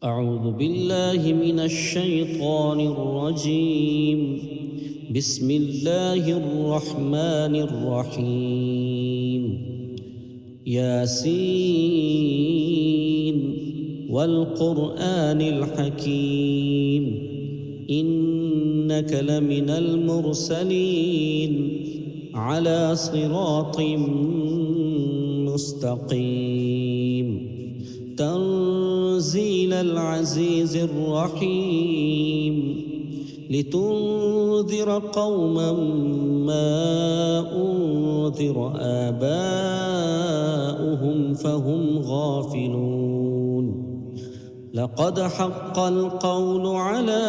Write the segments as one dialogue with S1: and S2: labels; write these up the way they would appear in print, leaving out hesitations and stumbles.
S1: أعوذ بالله من الشيطان الرجيم. بسم الله الرحمن الرحيم. ياسين والقرآن الحكيم إنك لمن المرسلين على صراط مستقيم. تنزيل العزيز الرحيم لتنذر قوما ما أنذر آباؤهم فهم غافلون. لقد حق القول على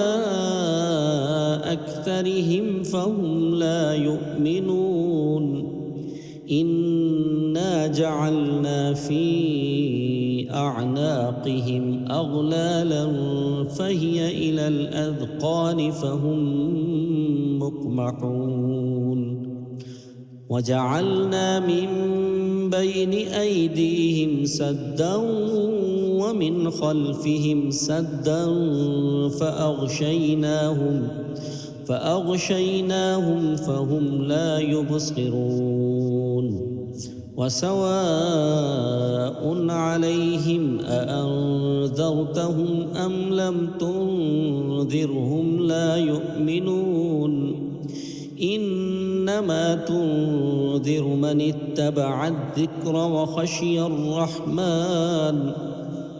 S1: أكثرهم فهم لا يؤمنون. إنا جعلنا في أعناقهم أغلالا فهي إلى الأذقان فهم مقمحون. وجعلنا من بين أيديهم سدا ومن خلفهم سدا فأغشيناهم فهم لا يبصرون. وسواء عليهم أأنذرتهم أم لم تنذرهم لا يؤمنون. إنما تنذر من اتبع الذكر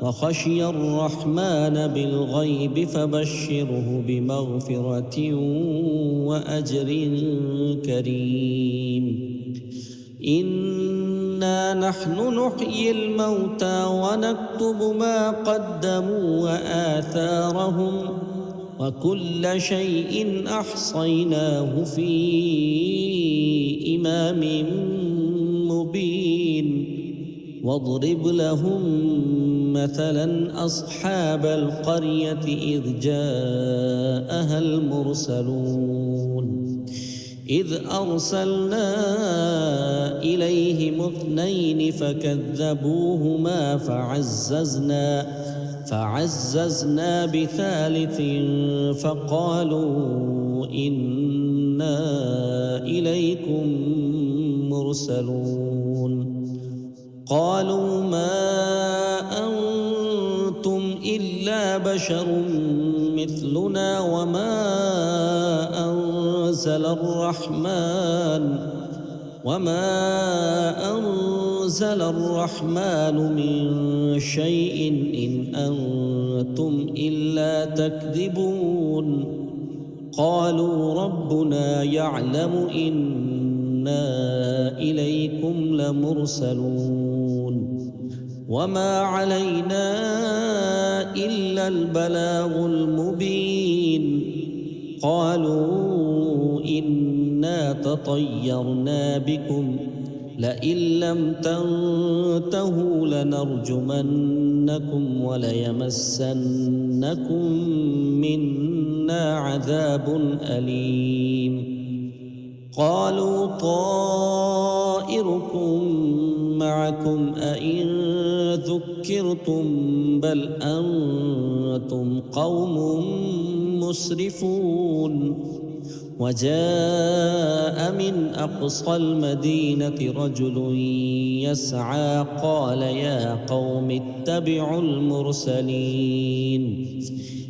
S1: وخشي الرحمن بالغيب فبشره بمغفرة وأجر كريم. إنا نحن نحيي الموتى ونكتب ما قدموا وآثارهم وكل شيء أحصيناه في إمام مبين. واضرب لهم مثلا أصحاب القرية إذ جاءها المرسلون إذ أرسلنا إليهم 2 فكذبوهما فعززنا ب3 فقالوا إنا إليكم مرسلون. قالوا ما أنتم إلا بشر مثلنا وما أنزل الرحمن من شيء إن أنتم إلا تكذبون. قالوا ربنا يعلم إنا إليكم لمرسلون وما علينا إلا البلاغ المبين. قالوا إنا تطيرنا بكم لئن لم تنتهوا لنرجمنكم وليمسنكم منا عذاب أليم. قالوا طائركم معكم أئن ذكرتم بل أنتم قوم مسرفون. وجاء من أقصى المدينة رجل يسعى قال يا قوم اتبعوا المرسلين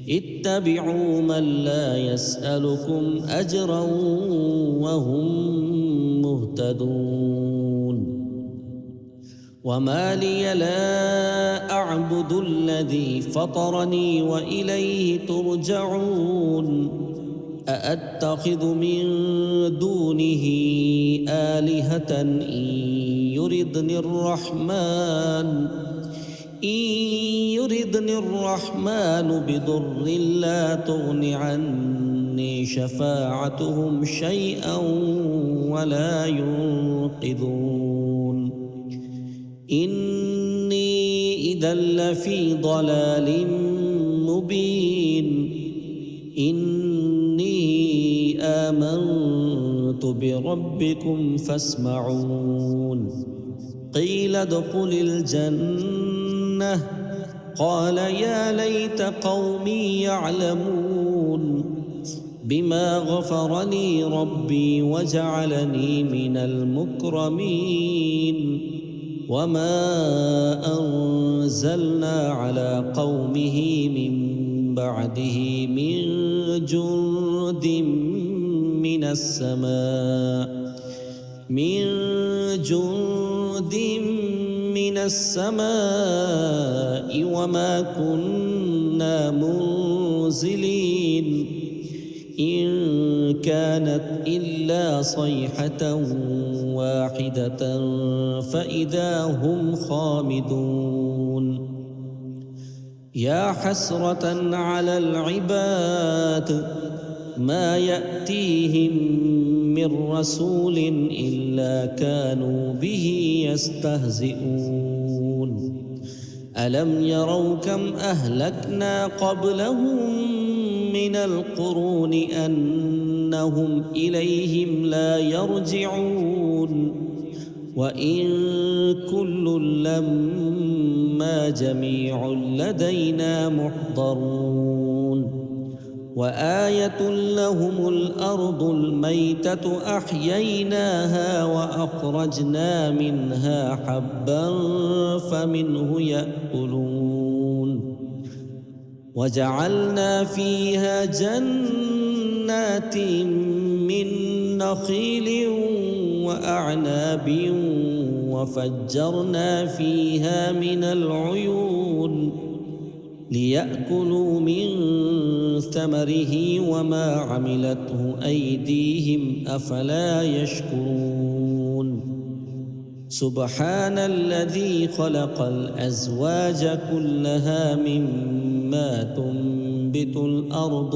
S1: اتبعوا من لا يسألكم أجرا وهم مهتدون. وما لي لا أعبد الذي فطرني وإليه ترجعون. أأتخذ من دونه آلهة إن يردني الرحمن بضر لا تغن عني شفاعتهم شيئا ولا ينقذون. إني إذا لفي ضلال مبين. إني آمنت بربكم فاسمعون. قيل ادخل الجنة قال يا ليت قومي يعلمون بما غفر لي ربي وجعلني من المكرمين وما أنزلنا على قومه من بعده من جند من السماء وما كنا منزلين إن كانت إلا صيحة واحدة فإذا هم خامدون يا حسرة على العباد ما يأتيهم من رسول إلا كانوا به يستهزئون ألم يروا كم أهلكنا قبلهم من القرون أنهم إليهم لا يرجعون وإن كل لما جميع لدينا محضرون وآية لهم الأرض الميتة أحييناها وأخرجنا منها حبا فمنه يأكلون وجعلنا فيها جنات من نخيل وأعناب وفجرنا فيها من العيون ليأكلوا من ثمره وما عملته أيديهم أفلا يشكرون سبحان الذي خلق الأزواج كلها مما تنبت الأرض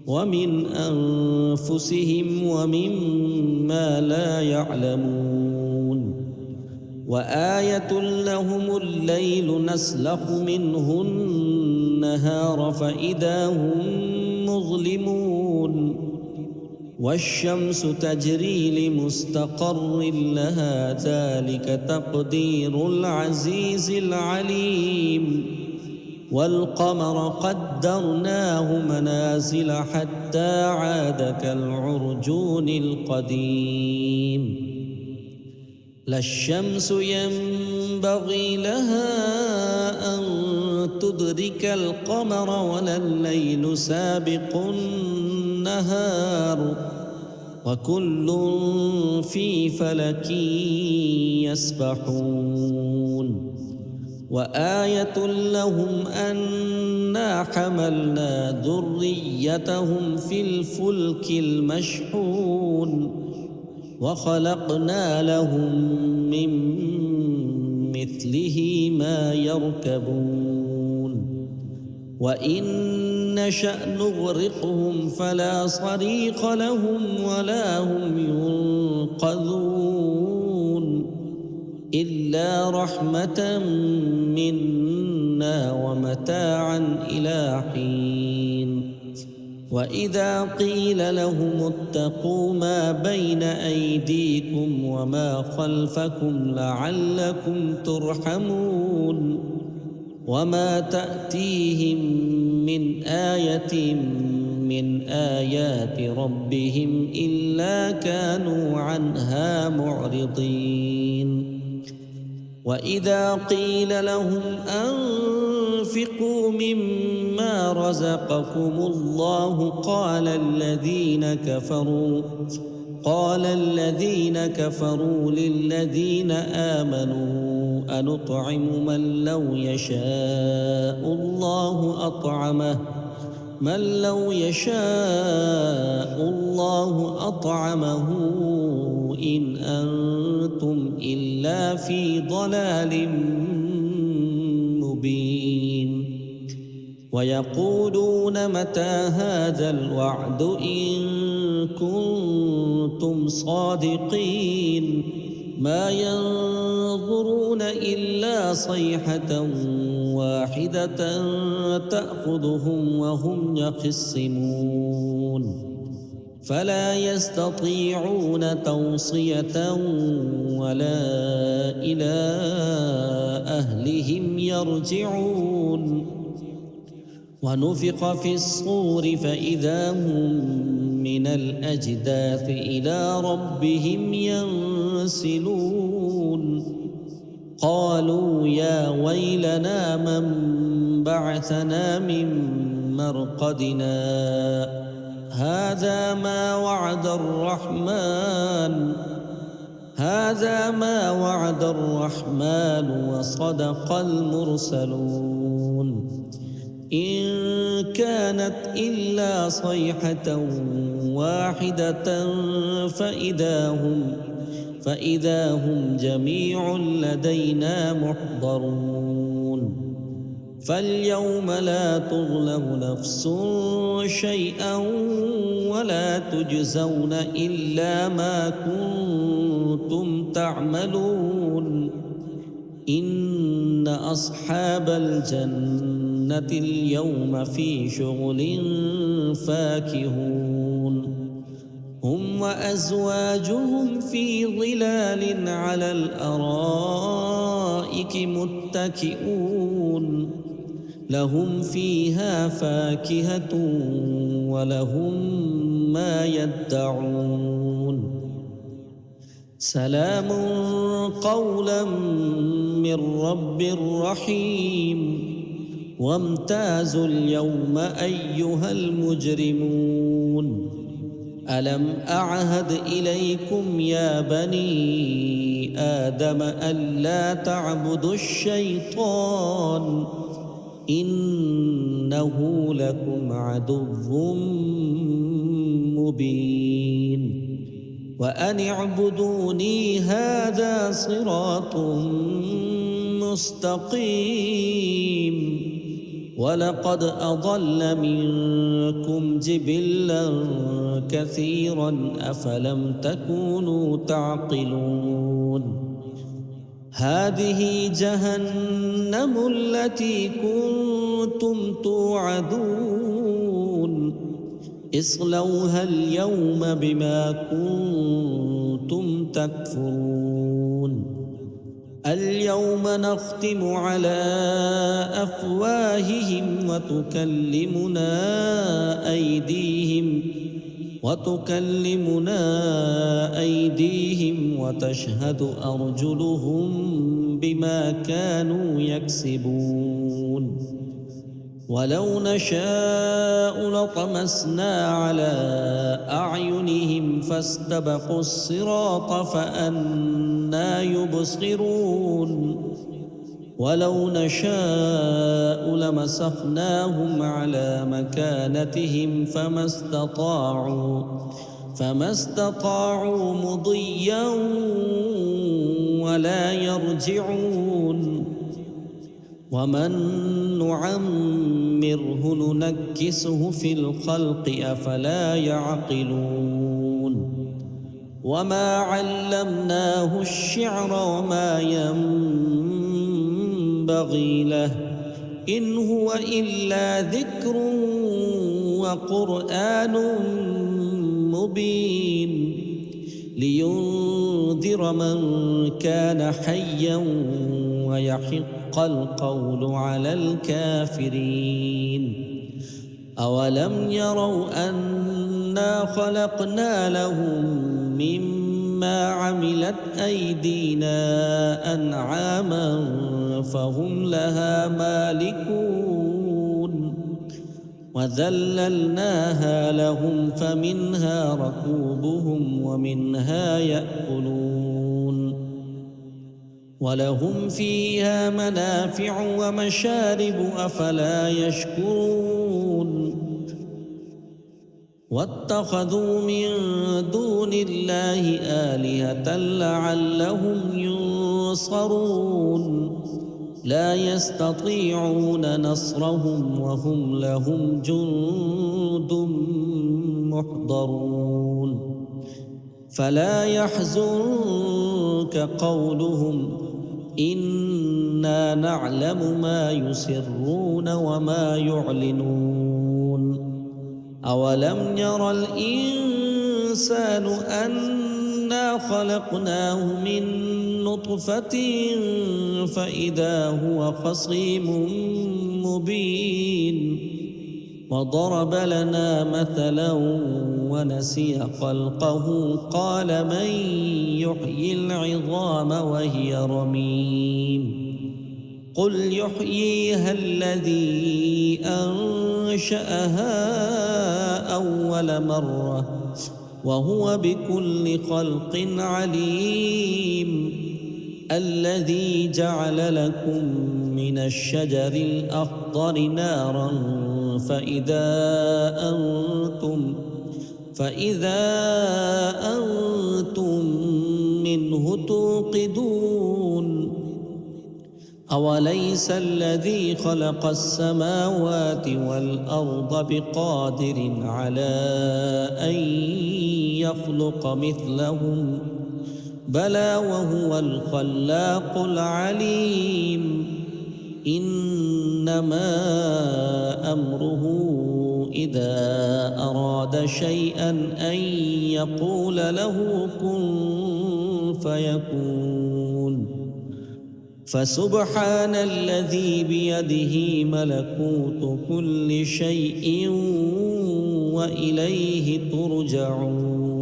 S1: ومن أنفسهم ومما لا يعلمون وآية لهم الليل نسلخ منه النهار فإذا هم مظلمون والشمس تجري لمستقر لها ذلك تقدير العزيز العليم والقمر قدرناه منازل حتى عاد كالعرجون القديم لا الشمس ينبغي لها أن تدرك القمر ولا الليل سابق النهار وكل في فلك يسبحون وآية لهم أنا حملنا ذريتهم في الفلك المشحون وخلقنا لهم من مثله ما يركبون وإن نشأ نغرقهم فلا صريخ لهم ولا هم ينقذون إلا رحمة منا ومتاعا إلى حين وإذا قيل لهم اتقوا ما بين أيديكم وما خلفكم لعلكم ترحمون وما تأتيهم من آية من آيات ربهم إلا كانوا عنها معرضين وإذا قيل لهم أنفقوا مما رزقكم الله قال الذين كفروا للذين آمنوا أنطعم من لو يشاء الله أطعمه إن أنتم إلا في ضلال مبين ويقولون متى هذا الوعد إن كنتم صادقين ما ينظرون إلا صيحة واحدة تأخذهم وهم يخصمون فلا يستطيعون توصية ولا إلى أهلهم يرجعون ونفخ في الصور فإذا هم من الأجداث إلى ربهم ينسلون قالوا يا ويلنا من بعثنا من مرقدنا هذا ما وعد الرحمن وصدق المرسلون إن كانت إلا صيحة واحدة فإذا هم جميع لدينا محضرون فاليوم لا تظلم نفس شيئا ولا تجزون إلا ما كنتم تعملون إن أصحاب الجنة اليوم في شغل فاكهون هم وأزواجهم في ظلال على الأرائك متكئون لهم فيها فاكهة ولهم ما يدعون سلام قولا من رب رحيم وامتازوا اليوم أيها المجرمون ألم أعهد إليكم يا بني آدم ألا تعبدوا الشيطان إنه لكم عدو مبين وأن اعبدوني هذا صراط مستقيم ولقد أضل منكم جبلا كثيرا أفلم تكونوا تعقلون هذه جهنم التي كنتم توعدون اصلوها اليوم بما كنتم تكفرون اليوم نختم على أفواههم وتكلمنا أيديهم وتشهد أرجلهم بما كانوا يكسبون ولو نشاء لطمسنا على أعينهم فاستبقوا الصراط فأنى يبصرون ولو نشاء لمسخناهم على مكانتهم فما استطاعوا مضيا ولا يرجعون ومن نعمره ننكسه في الخلق أفلا يعقلون وما علمناه الشعر وما ينبغي له إن هو إلا ذكر وقرآن مبين لينذر من كان حيا ويحق القول على الكافرين أولم يروا أنا خلقنا لهم مما عملت أيدينا أنعاما فهم لها مالكون وذللناها لهم فمنها ركوبهم ومنها يأكلون ولهم فيها منافع ومشارب أفلا يشكرون واتخذوا من دون الله آلهة لعلهم ينصرون لا يستطيعون نصرهم وهم لهم جند محضرون فلا يحزنك قولهم إنا نعلم ما يسرون وما يعلنون أولم ير الإنسان الإنسان أنا خلقناه من نطفة فإذا هو خصيم مبين وضرب لنا مثلا ونسي خلقه قال من يحيي العظام وهي رميم قل يحييها الذي أنشأها أول مرة وهو بكل خلق عليم الذي جعل لكم من الشجر الأخضر نارا فإذا أنتم منه توقدون أوليس الذي خلق السماوات والأرض بقادر على أن يخلق مثلهم بلى وهو الخلاق العليم إنما أمره إذا أراد شيئا أن يقول له كن فيكون فسبحان الذي بيده ملكوت كل شيء وإليه ترجعون